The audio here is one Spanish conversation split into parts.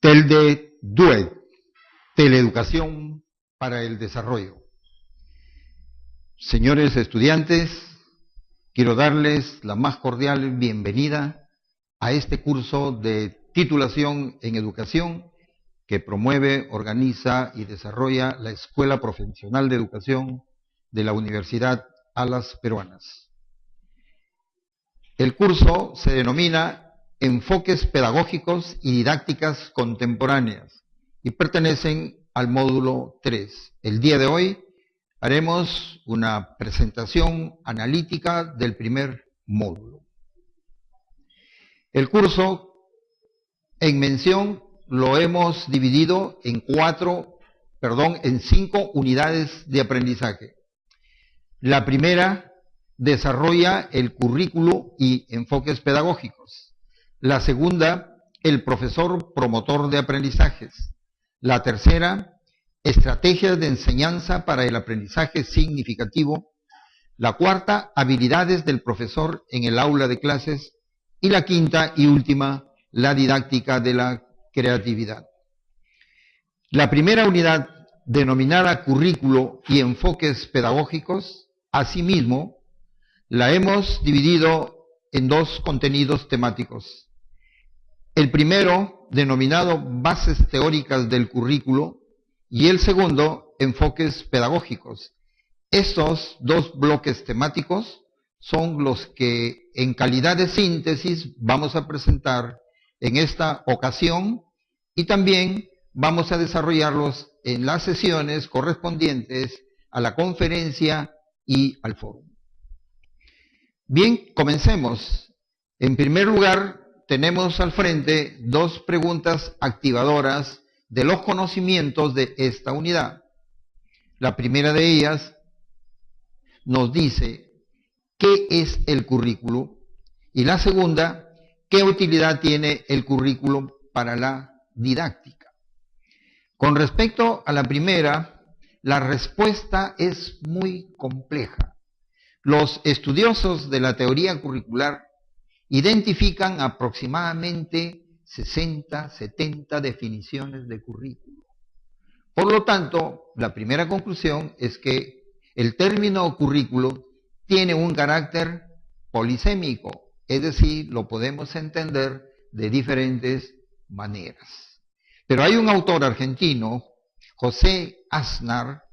TELDE-DUE, Teleeducación para el Desarrollo. Señores estudiantes, quiero darles la más cordial bienvenida a este curso de titulación en educación que promueve, organiza y desarrolla la Escuela Profesional de Educación de la Universidad Alas Peruanas. El curso se denomina Enfoques Pedagógicos y Didácticas Contemporáneas y pertenecen al módulo 3. El día de hoy haremos una presentación analítica del primer módulo. El curso en mención lo hemos dividido en 5 unidades de aprendizaje. La primera desarrolla el currículo y enfoques pedagógicos. La segunda, el profesor promotor de aprendizajes. La tercera, estrategias de enseñanza para el aprendizaje significativo. La cuarta, habilidades del profesor en el aula de clases. Y la quinta y última, la didáctica de la creatividad. La primera unidad, denominada currículo y enfoques pedagógicos, asimismo, la hemos dividido en 2 contenidos temáticos. El primero, denominado Bases Teóricas del Currículo, y el segundo, Enfoques Pedagógicos. Estos 2 bloques temáticos son los que, en calidad de síntesis, vamos a presentar en esta ocasión y también vamos a desarrollarlos en las sesiones correspondientes a la conferencia y al foro. Bien, comencemos. En primer lugar, tenemos al frente 2 preguntas activadoras de los conocimientos de esta unidad. La primera de ellas nos dice ¿qué es el currículo? Y la segunda, ¿qué utilidad tiene el currículo para la didáctica? Con respecto a la primera, la respuesta es muy compleja. Los estudiosos de la teoría curricular identifican aproximadamente 60, 70 definiciones de currículo. Por lo tanto, la primera conclusión es que el término currículo tiene un carácter polisémico, es decir, lo podemos entender de diferentes maneras. Pero hay un autor argentino, José Aznar,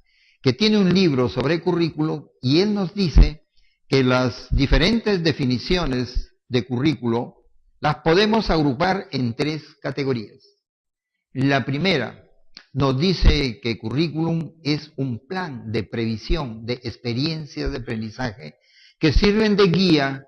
que tiene un libro sobre currículo y él nos dice que las diferentes definiciones de currículo las podemos agrupar en 3 categorías. La primera nos dice que currículum es un plan de previsión de experiencias de aprendizaje que sirven de guía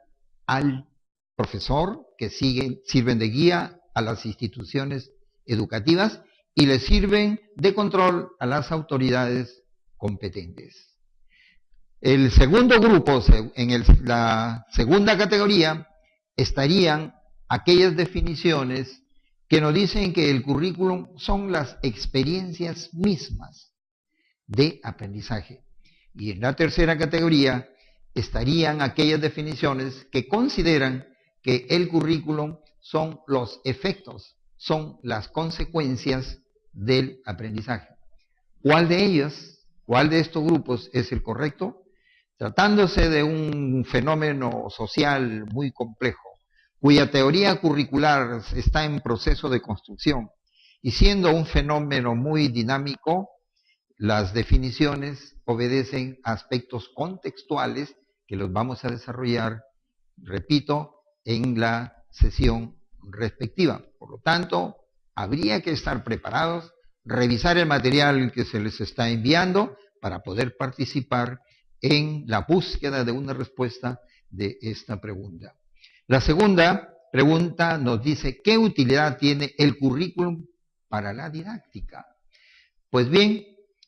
al profesor, que sirven de guía a las instituciones educativas y le sirven de control a las autoridades competentes. El segundo grupo, en la segunda categoría, estarían aquellas definiciones que nos dicen que el currículum son las experiencias mismas de aprendizaje. Y en la tercera categoría estarían aquellas definiciones que consideran que el currículum son los efectos, son las consecuencias del aprendizaje. ¿Cuál de estos grupos es el correcto? Tratándose de un fenómeno social muy complejo, cuya teoría curricular está en proceso de construcción, y siendo un fenómeno muy dinámico, las definiciones obedecen a aspectos contextuales que los vamos a desarrollar, repito, en la sesión respectiva. Por lo tanto, habría que estar preparados, revisar el material que se les está enviando para poder participar en la búsqueda de una respuesta de esta pregunta. La segunda pregunta nos dice, ¿qué utilidad tiene el currículum para la didáctica? Pues bien,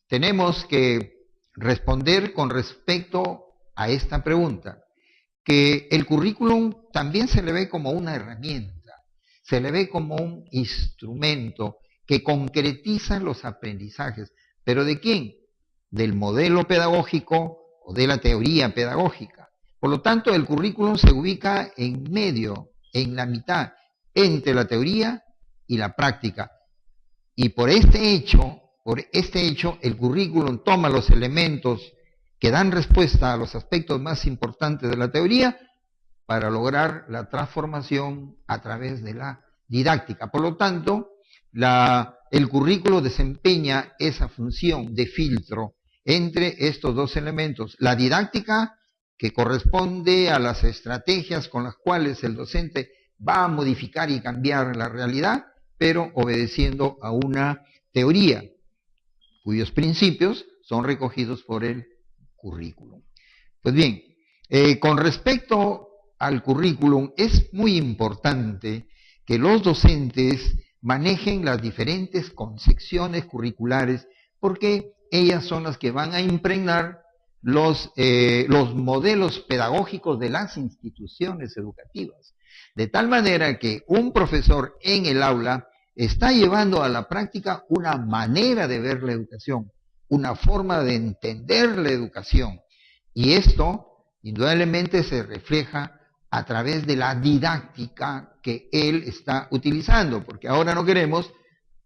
tenemos que responder con respecto a esta pregunta, que el currículum también se le ve como una herramienta, se le ve como un instrumento que concretiza los aprendizajes. ¿Pero de quién? Del modelo pedagógico o de la teoría pedagógica. Por lo tanto, el currículum se ubica en medio, en la mitad, entre la teoría y la práctica. Y por este hecho, el currículum toma los elementos que dan respuesta a los aspectos más importantes de la teoría para lograr la transformación a través de la didáctica. Por lo tanto, el currículo desempeña esa función de filtro entre estos dos elementos. La didáctica, que corresponde a las estrategias con las cuales el docente va a modificar y cambiar la realidad, pero obedeciendo a una teoría cuyos principios son recogidos por el currículum. Pues bien, con respecto al currículum, es muy importante que los docentes manejen las diferentes concepciones curriculares, porque ellas son las que van a impregnar los modelos pedagógicos de las instituciones educativas. De tal manera que un profesor en el aula está llevando a la práctica una manera de ver la educación, una forma de entender la educación. Y esto indudablemente se refleja a través de la didáctica que él está utilizando, porque ahora no queremos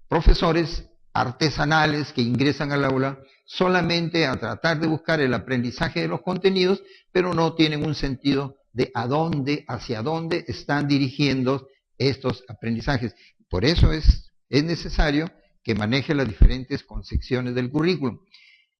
profesores artesanales que ingresan al aula solamente a tratar de buscar el aprendizaje de los contenidos, pero no tienen un sentido de hacia dónde están dirigiendo estos aprendizajes. Por eso es necesario que maneje las diferentes concepciones del currículum.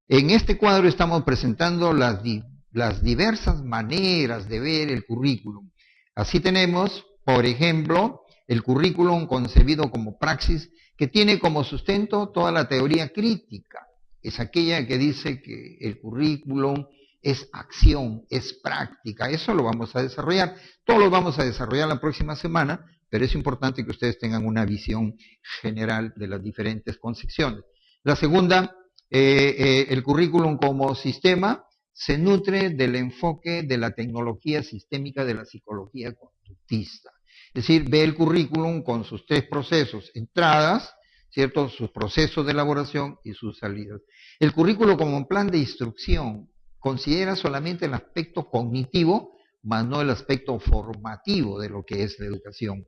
En este cuadro estamos presentando las diversas maneras de ver el currículum. Así tenemos, por ejemplo, el currículum concebido como praxis, que tiene como sustento toda la teoría crítica. Es aquella que dice que el currículum es acción, es práctica. Eso lo vamos a desarrollar. Todo lo vamos a desarrollar la próxima semana, pero es importante que ustedes tengan una visión general de las diferentes concepciones. La segunda, el currículum como sistema, se nutre del enfoque de la tecnología sistémica de la psicología conductista. Es decir, ve el currículum con sus tres procesos: entradas, ¿cierto?, sus procesos de elaboración y sus salidas. El currículum como plan de instrucción considera solamente el aspecto cognitivo, más no el aspecto formativo de lo que es la educación.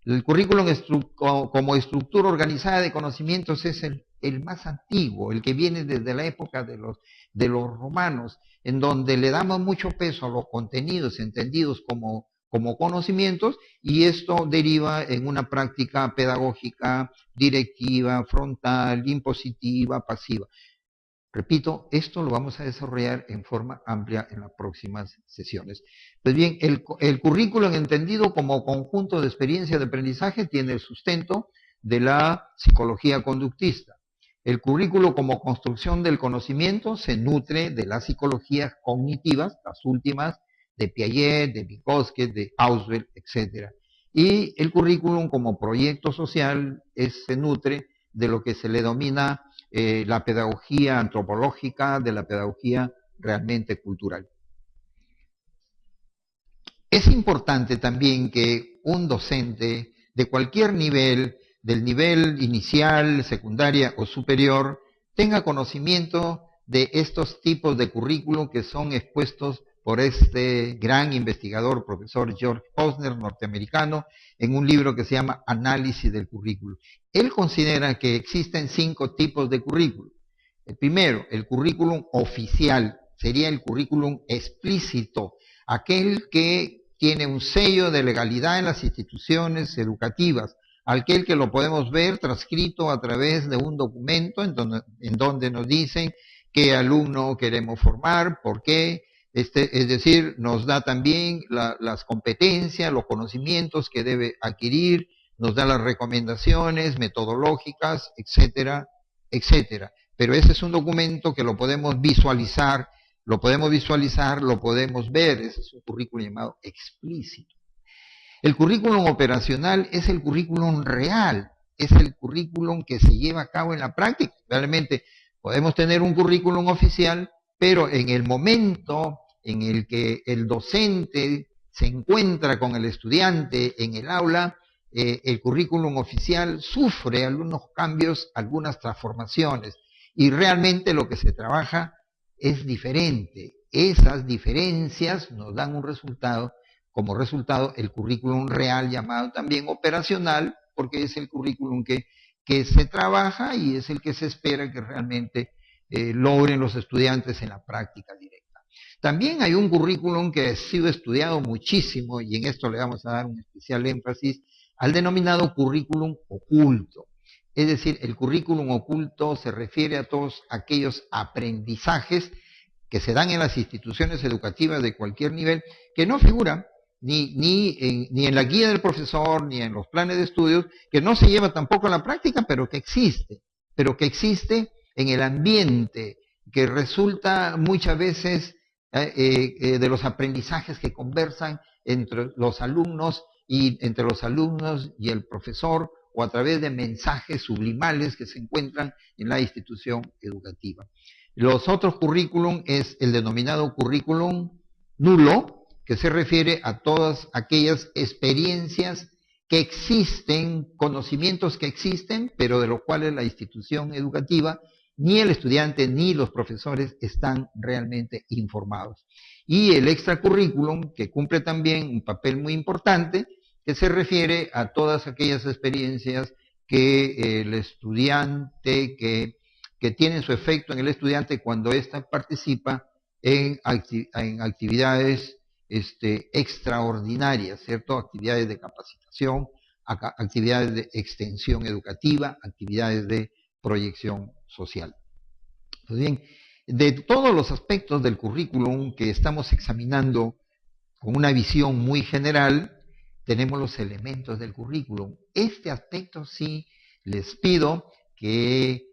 El currículum como estructura organizada de conocimientos es el más antiguo, el que viene desde la época de los romanos, en donde le damos mucho peso a los contenidos entendidos como conocimientos, y esto deriva en una práctica pedagógica directiva, frontal, impositiva, pasiva. Repito, esto lo vamos a desarrollar en forma amplia en las próximas sesiones. Pues bien, el currículum entendido como conjunto de experiencias de aprendizaje tiene el sustento de la psicología conductista. El currículo como construcción del conocimiento se nutre de las psicologías cognitivas, las últimas de Piaget, de Vygotsky, de Auswell, etc. Y el currículum como proyecto social se nutre de lo que se le denomina la pedagogía antropológica, de la pedagogía realmente cultural. Es importante también que un docente de cualquier nivel, del nivel inicial, secundaria o superior, tenga conocimiento de estos tipos de currículum que son expuestos por este gran investigador, profesor George Posner, norteamericano, en un libro que se llama Análisis del Currículum. Él considera que existen 5 tipos de currículum. El primero, el currículum oficial, sería el currículum explícito, aquel que tiene un sello de legalidad en las instituciones educativas, aquel que lo podemos ver transcrito a través de un documento en donde nos dicen qué alumno queremos formar, por qué, es decir, nos da también las competencias, los conocimientos que debe adquirir, nos da las recomendaciones metodológicas, etcétera, etcétera. Pero ese es un documento que lo podemos visualizar, lo podemos ver, ese es un currículum llamado explícito. El currículum operacional es el currículum real, es el currículum que se lleva a cabo en la práctica. Realmente podemos tener un currículum oficial, pero en el momento en el que el docente se encuentra con el estudiante en el aula, el currículum oficial sufre algunos cambios, algunas transformaciones, y realmente lo que se trabaja es diferente. Esas diferencias nos dan un resultado, como resultado el currículum real, llamado también operacional, porque es el currículum que que se trabaja y es el que se espera que realmente logren los estudiantes en la práctica directa. También hay un currículum que ha sido estudiado muchísimo, y en esto le vamos a dar un especial énfasis, al denominado currículum oculto. Es decir, el currículum oculto se refiere a todos aquellos aprendizajes que se dan en las instituciones educativas de cualquier nivel, que no figuran ni en la guía del profesor, ni en los planes de estudios, que no se lleva tampoco a la práctica, pero que existe en el ambiente, que resulta muchas veces de los aprendizajes que conversan entre los alumnos y el profesor, o a través de mensajes sublimales que se encuentran en la institución educativa. Los otros currículum es el denominado currículum nulo, que se refiere a todas aquellas experiencias que existen, conocimientos que existen, pero de los cuales la institución educativa, ni el estudiante, ni los profesores están realmente informados. Y el extracurrículum, que cumple también un papel muy importante, que se refiere a todas aquellas experiencias que el estudiante, que tienen su efecto en el estudiante cuando ésta participa en actividades extraordinarias, ¿cierto? Actividades de capacitación, actividades de extensión educativa, actividades de proyección social. Pues bien, de todos los aspectos del currículum que estamos examinando con una visión muy general, tenemos los elementos del currículum. Este aspecto sí les pido que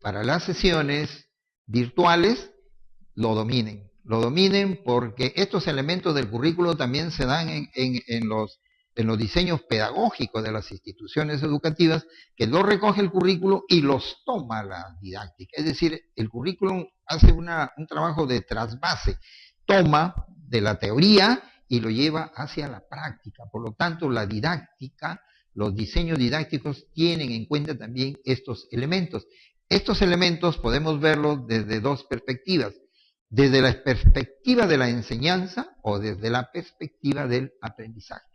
para las sesiones virtuales lo dominen porque estos elementos del currículo también se dan en los diseños pedagógicos de las instituciones educativas, que lo recoge el currículo y los toma la didáctica. Es decir, el currículum hace un trabajo de trasvase, toma de la teoría y lo lleva hacia la práctica. Por lo tanto, la didáctica, los diseños didácticos tienen en cuenta también estos elementos. Estos elementos podemos verlos desde dos perspectivas: desde la perspectiva de la enseñanza o desde la perspectiva del aprendizaje.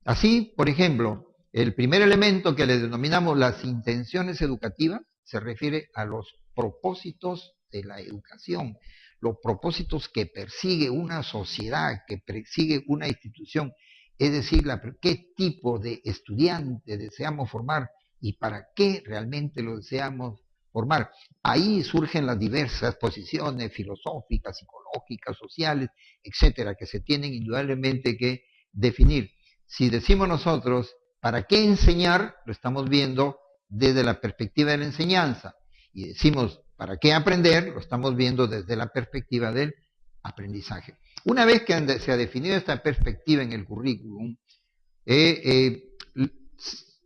Así, por ejemplo, el primer elemento que le denominamos las intenciones educativas se refiere a los propósitos de la educación, los propósitos que persigue una sociedad, que persigue una institución, es decir, qué tipo de estudiante deseamos formar y para qué realmente lo deseamos formar. Ahí surgen las diversas posiciones filosóficas, psicológicas, sociales, etcétera, que se tienen indudablemente que definir. Si decimos nosotros, ¿para qué enseñar? Lo estamos viendo desde la perspectiva de la enseñanza. Y decimos, ¿para qué aprender? Lo estamos viendo desde la perspectiva del aprendizaje. Una vez que se ha definido esta perspectiva en el currículum,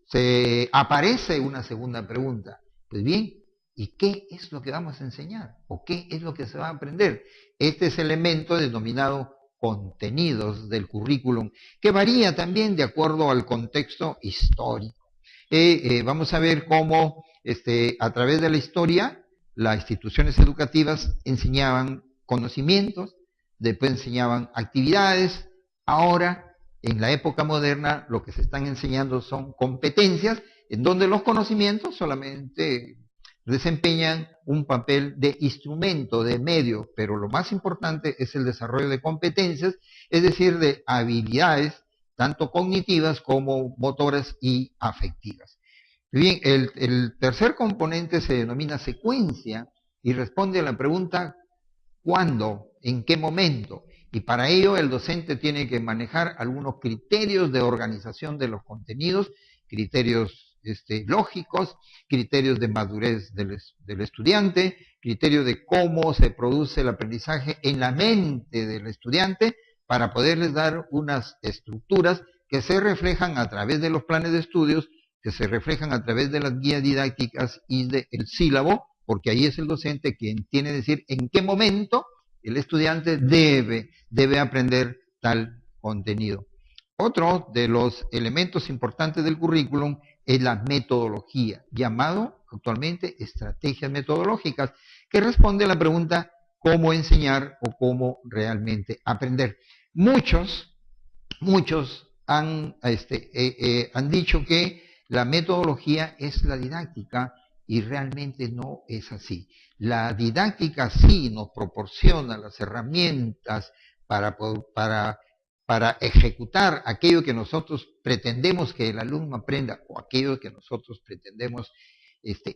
se aparece una segunda pregunta. Pues bien, ¿y qué es lo que vamos a enseñar? ¿O qué es lo que se va a aprender? Este es el elemento denominado contenidos del currículum, que varía también de acuerdo al contexto histórico. Vamos a ver cómo a través de la historia las instituciones educativas enseñaban conocimientos, después enseñaban actividades. Ahora, en la época moderna, lo que se están enseñando son competencias, en donde los conocimientos solamente desempeñan un papel de instrumento, de medio, pero lo más importante es el desarrollo de competencias, es decir, de habilidades, tanto cognitivas como motoras y afectivas. Bien, el tercer componente se denomina secuencia y responde a la pregunta ¿cuándo? ¿En qué momento? Y para ello el docente tiene que manejar algunos criterios de organización de los contenidos, criterios lógicos, criterios de madurez del estudiante, criterios de cómo se produce el aprendizaje en la mente del estudiante, para poderles dar unas estructuras que se reflejan a través de los planes de estudios, que se reflejan a través de las guías didácticas y del sílabo, porque ahí es el docente quien tiene que decir en qué momento el estudiante debe aprender tal contenido. Otro de los elementos importantes del currículum es la metodología, llamado actualmente estrategias metodológicas, que responde a la pregunta cómo enseñar o cómo realmente aprender. Muchos han dicho que la metodología es la didáctica y realmente no es así. La didáctica sí nos proporciona las herramientas para ejecutar aquello que nosotros pretendemos que el alumno aprenda o aquello que nosotros pretendemos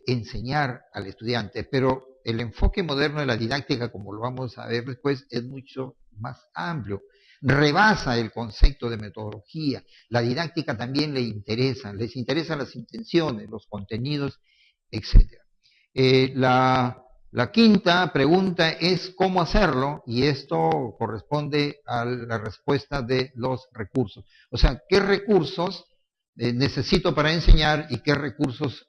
enseñar al estudiante, pero el enfoque moderno de la didáctica, como lo vamos a ver después, es mucho más amplio, rebasa el concepto de metodología. La didáctica también les interesan las intenciones, los contenidos, etc. La quinta pregunta es cómo hacerlo, y esto corresponde a la respuesta de los recursos. O sea, ¿qué recursos necesito para enseñar y qué recursos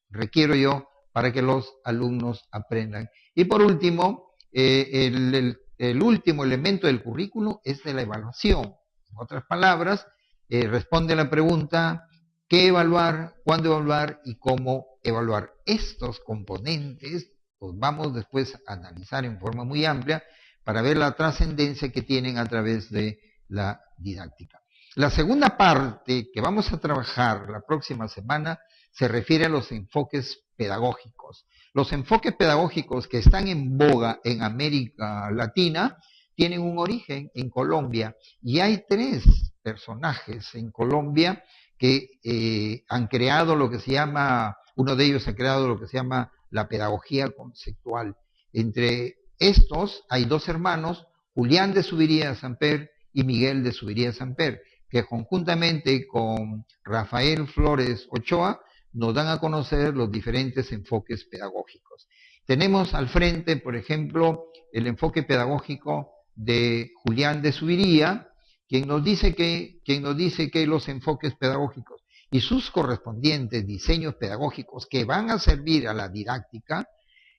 requiero yo para que los alumnos aprendan? Y por último, el último elemento del currículo es de la evaluación. En otras palabras, responde a la pregunta: ¿qué evaluar, cuándo evaluar y cómo evaluar? Estos componentes los vamos después a analizar en forma muy amplia para ver la trascendencia que tienen a través de la didáctica. La segunda parte que vamos a trabajar la próxima semana se refiere a los enfoques pedagógicos. Los enfoques pedagógicos que están en boga en América Latina tienen un origen en Colombia, y hay 3 personajes en Colombia que han creado lo que se llama, uno de ellos ha creado lo que se llama la pedagogía conceptual. Entre estos hay 2 hermanos, Julián de Zuviría Samper y Miguel de Zuviría Samper, que conjuntamente con Rafael Flores Ochoa nos dan a conocer los diferentes enfoques pedagógicos. Tenemos al frente, por ejemplo, el enfoque pedagógico de Julián de Zuviría, quien nos dice que los enfoques pedagógicos y sus correspondientes diseños pedagógicos que van a servir a la didáctica,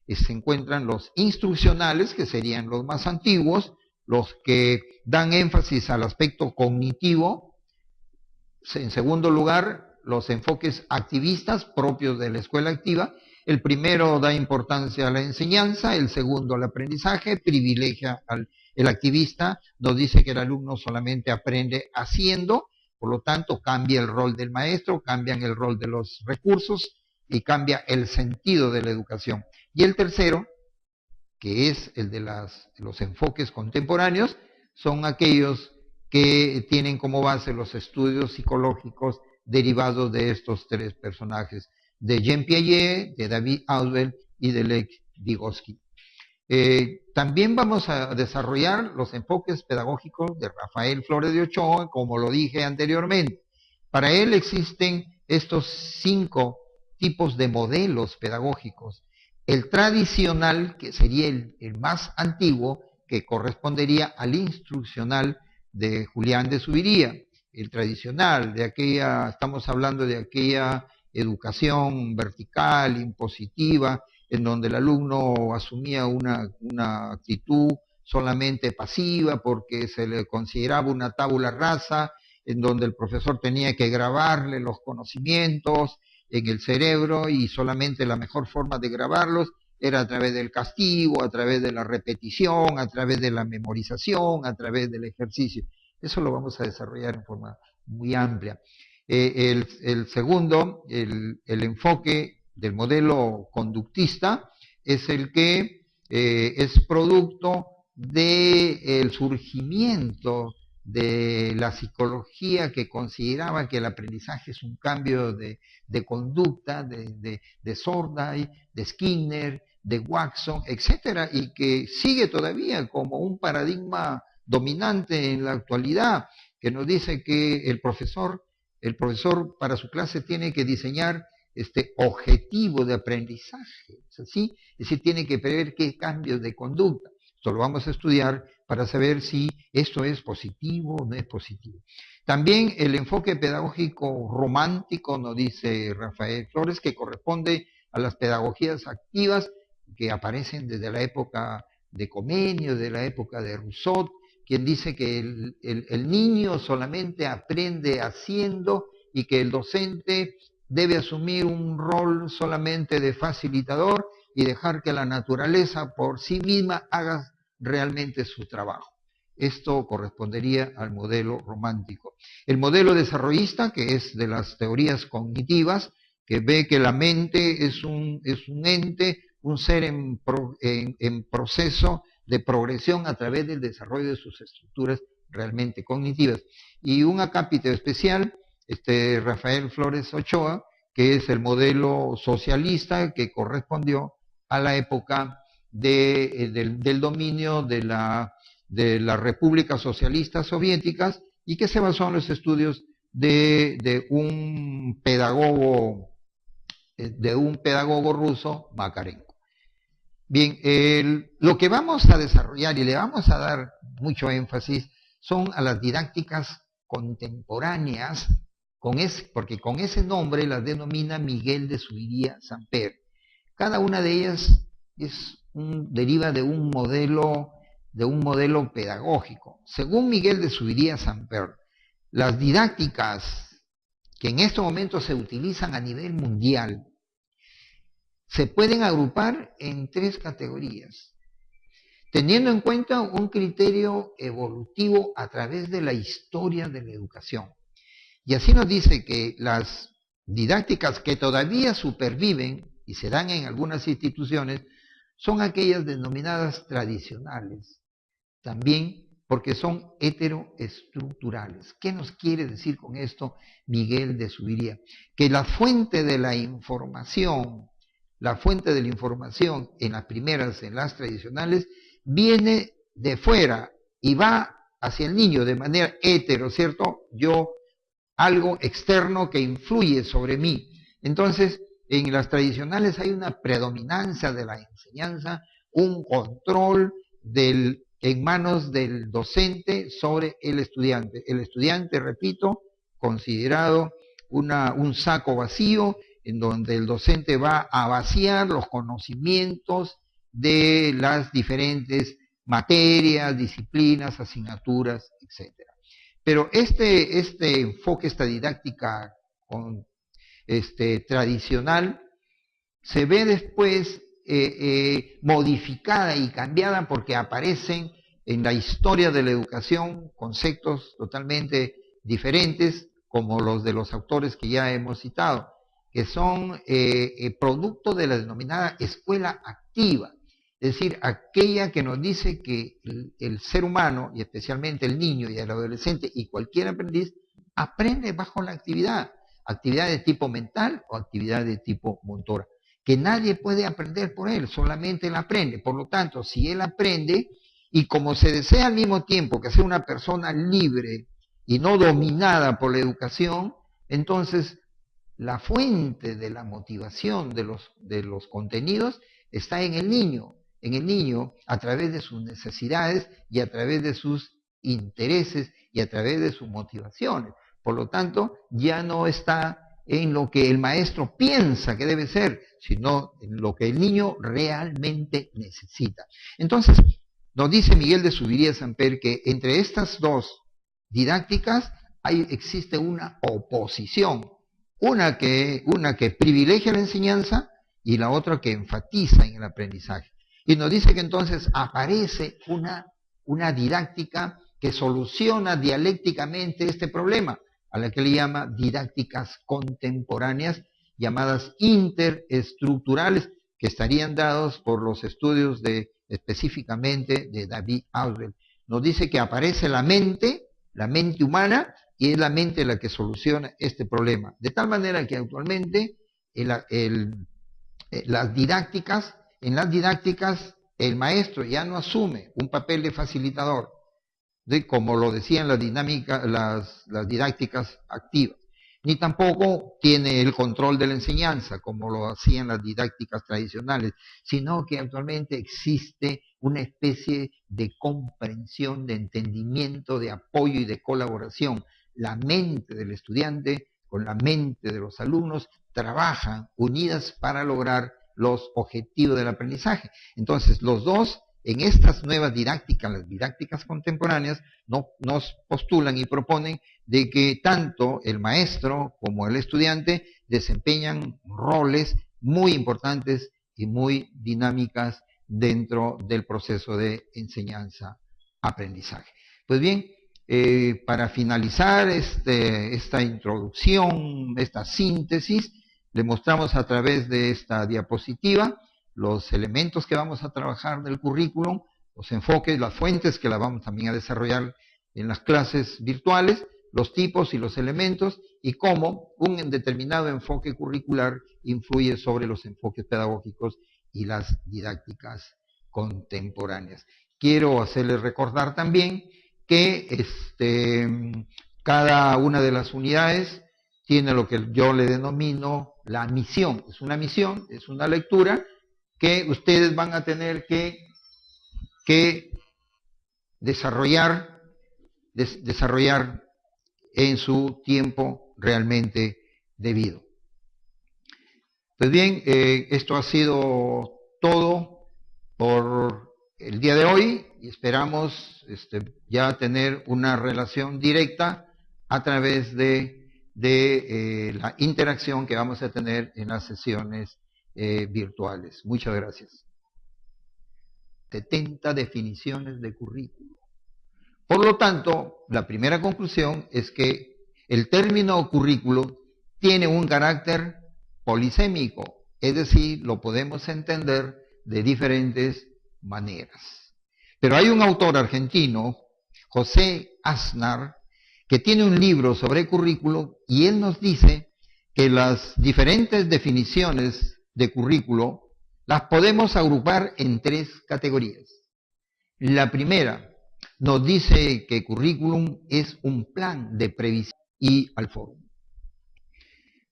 se encuentran los instruccionales, que serían los más antiguos, los que dan énfasis al aspecto cognitivo. En segundo lugar, los enfoques activistas propios de la escuela activa. El primero da importancia a la enseñanza, el segundo al aprendizaje, privilegia el activista, nos dice que el alumno solamente aprende haciendo, por lo tanto cambia el rol del maestro, cambian el rol de los recursos y cambia el sentido de la educación. Y el tercero, que es el de los enfoques contemporáneos, son aquellos que tienen como base los estudios psicológicos derivados de estos 3 personajes, de Jean Piaget, de David Ausubel y de Lev Vygotsky. También vamos a desarrollar los enfoques pedagógicos de Rafael Flores de Ochoa, como lo dije anteriormente. Para él existen estos 5 tipos de modelos pedagógicos. El tradicional, que sería el más antiguo, que correspondería al instruccional de Julián de Zuviría. El tradicional, estamos hablando de aquella educación vertical, impositiva, en donde el alumno asumía una actitud solamente pasiva porque se le consideraba una tabula rasa, en donde el profesor tenía que grabarle los conocimientos en el cerebro, y solamente la mejor forma de grabarlos era a través del castigo, a través de la repetición, a través de la memorización, a través del ejercicio. Eso lo vamos a desarrollar en forma muy amplia. El segundo, el enfoque del modelo conductista, es el que es producto del surgimiento de la psicología, que consideraba que el aprendizaje es un cambio de conducta, de Sorday, de Skinner, de Watson, etcétera, y que sigue todavía como un paradigma dominante en la actualidad, que nos dice que el profesor para su clase tiene que diseñar este objetivo de aprendizaje, ¿sí? Es decir, tiene que prever qué cambios de conducta. Esto lo vamos a estudiar para saber si esto es positivo o no es positivo. También el enfoque pedagógico romántico, nos dice Rafael Flores, que corresponde a las pedagogías activas que aparecen desde la época de Comenio, de la época de Rousseau, quien dice que el niño solamente aprende haciendo y que el docente debe asumir un rol solamente de facilitador y dejar que la naturaleza por sí misma haga realmente su trabajo. Esto correspondería al modelo romántico. El modelo desarrollista, que es de las teorías cognitivas, que ve que la mente es un ente, un ser en proceso de progresión a través del desarrollo de sus estructuras realmente cognitivas. Y un acápite especial, Rafael Flores Ochoa, que es el modelo socialista que correspondió a la época del dominio de las repúblicas socialistas soviéticas y que se basó en los estudios de un pedagogo ruso, Makarenko. Bien, lo que vamos a desarrollar y le vamos a dar mucho énfasis son a las didácticas contemporáneas, porque con ese nombre las denomina Miguel de Zuviría Samper. Cada una de ellas deriva de un modelo pedagógico. Según Miguel de Zuviría Samper, las didácticas que en este momento se utilizan a nivel mundial se pueden agrupar en 3 categorías, teniendo en cuenta un criterio evolutivo a través de la historia de la educación. Y así nos dice que las didácticas que todavía superviven y se dan en algunas instituciones son aquellas denominadas tradicionales, también porque son heteroestructurales. ¿Qué nos quiere decir con esto Miguel de Zuviría? Que la fuente de la información en las primeras, en las tradicionales, viene de fuera y va hacia el niño de manera hetero, ¿cierto? Algo externo que influye sobre mí. Entonces, en las tradicionales hay una predominancia de la enseñanza, un control en manos del docente sobre el estudiante. El estudiante, repito, considerado un saco vacío en donde el docente va a vaciar los conocimientos de las diferentes materias, disciplinas, asignaturas, etc. Pero este enfoque, esta didáctica tradicional, se ve después modificada y cambiada porque aparecen en la historia de la educación conceptos totalmente diferentes, como los de los autores que ya hemos citado, que son producto de la denominada escuela activa, es decir, aquella que nos dice que el ser humano, y especialmente el niño y el adolescente y cualquier aprendiz, aprende bajo la actividad de tipo mental o actividad de tipo motora, que nadie puede aprender por él, solamente él aprende. Por lo tanto, si él aprende, y como se desea al mismo tiempo que sea una persona libre y no dominada por la educación, entonces la fuente de la motivación de los contenidos está en el niño a través de sus necesidades y a través de sus intereses y a través de sus motivaciones. Por lo tanto, ya no está en lo que el maestro piensa que debe ser, sino en lo que el niño realmente necesita. Entonces, nos dice Miguel de Zuviría Samper que entre estas dos didácticas existe una oposición, una que privilegia la enseñanza y la otra que enfatiza en el aprendizaje. Y nos dice que entonces aparece una didáctica que soluciona dialécticamente este problema, a la que le llama didácticas contemporáneas, llamadas interestructurales, que estarían dados por los estudios específicamente de David Ausubel. Nos dice que aparece la mente humana, y es la mente la que soluciona este problema. De tal manera que actualmente en las didácticas el maestro ya no asume un papel de facilitador, como lo decían las didácticas activas, ni tampoco tiene el control de la enseñanza, como lo hacían las didácticas tradicionales, sino que actualmente existe una especie de comprensión, de entendimiento, de apoyo y de colaboración. La mente del estudiante con la mente de los alumnos trabajan unidas para lograr los objetivos del aprendizaje. Entonces, los dos, en estas nuevas didácticas, las didácticas contemporáneas, nos postulan y proponen de que tanto el maestro como el estudiante desempeñan roles muy importantes y muy dinámicas dentro del proceso de enseñanza-aprendizaje. Pues bien, para finalizar esta introducción, esta síntesis, le mostramos a través de esta diapositiva los elementos que vamos a trabajar del currículum, los enfoques, las fuentes que la vamos también a desarrollar en las clases virtuales, los tipos y los elementos, y cómo un determinado enfoque curricular influye sobre los enfoques pedagógicos y las didácticas contemporáneas. Quiero hacerles recordar también que cada una de las unidades tiene lo que yo le denomino la misión. Es una misión, es una lectura que ustedes van a tener que desarrollar en su tiempo realmente debido. Pues bien, esto ha sido todo por el día de hoy y esperamos ya tener una relación directa a través de la interacción que vamos a tener en las sesiones virtuales. Muchas gracias. 70 definiciones de currículo. Por lo tanto, la primera conclusión es que el término currículo tiene un carácter polisémico, es decir, lo podemos entender de diferentes maneras. Pero hay un autor argentino, José Aznar, que tiene un libro sobre currículo y él nos dice que las diferentes definiciones de currículo las podemos agrupar en 3 categorías. La primera nos dice que currículum es un plan de previsión y al foro.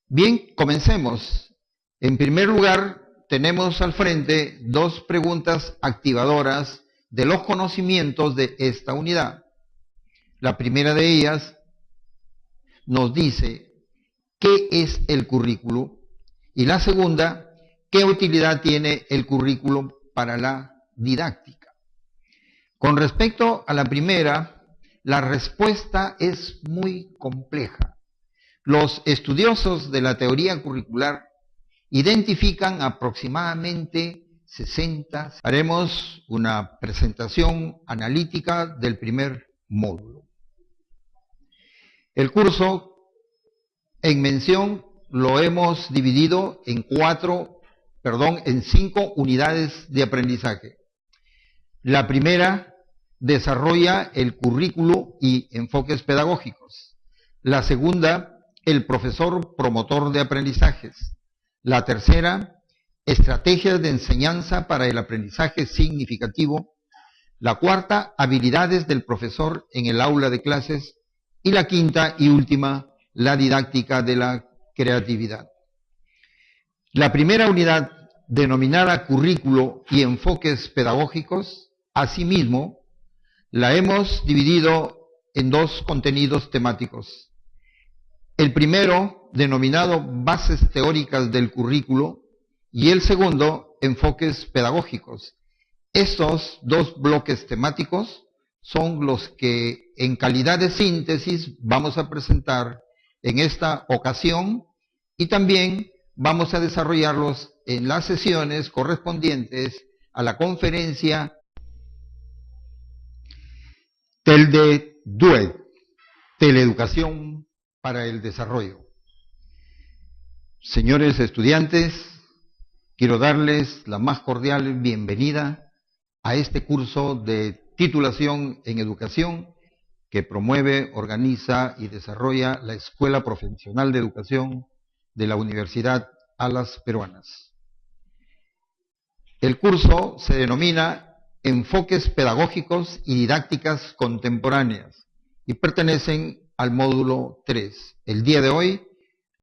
Bien, comencemos. En primer lugar, tenemos al frente 2 preguntas activadoras de los conocimientos de esta unidad. La primera de ellas nos dice qué es el currículum y la segunda, qué utilidad tiene el currículum para la didáctica. Con respecto a la primera, la respuesta es muy compleja. Los estudiosos de la teoría curricular identifican aproximadamente 60. Haremos una presentación analítica del primer módulo. El curso en mención lo hemos dividido en 5 unidades de aprendizaje. La primera desarrolla el currículo y enfoques pedagógicos. La segunda, el profesor promotor de aprendizajes. La tercera, estrategias de enseñanza para el aprendizaje significativo. La cuarta, habilidades del profesor en el aula de clases. Y la quinta y última, la didáctica de la creatividad. La primera unidad, denominada currículo y enfoques pedagógicos, asimismo, la hemos dividido en 2 contenidos temáticos. El primero, denominado bases teóricas del currículo, y el segundo, enfoques pedagógicos. Estos 2 bloques temáticos son los que en calidad de síntesis vamos a presentar en esta ocasión y también vamos a desarrollarlos en las sesiones correspondientes a la conferencia TELDE-DUED, Teleeducación para el Desarrollo. Señores estudiantes, quiero darles la más cordial bienvenida a este curso de titulación en educación que promueve, organiza y desarrolla la Escuela Profesional de Educación de la Universidad Alas Peruanas. El curso se denomina Enfoques Pedagógicos y Didácticas Contemporáneas y pertenecen al módulo 3. El día de hoy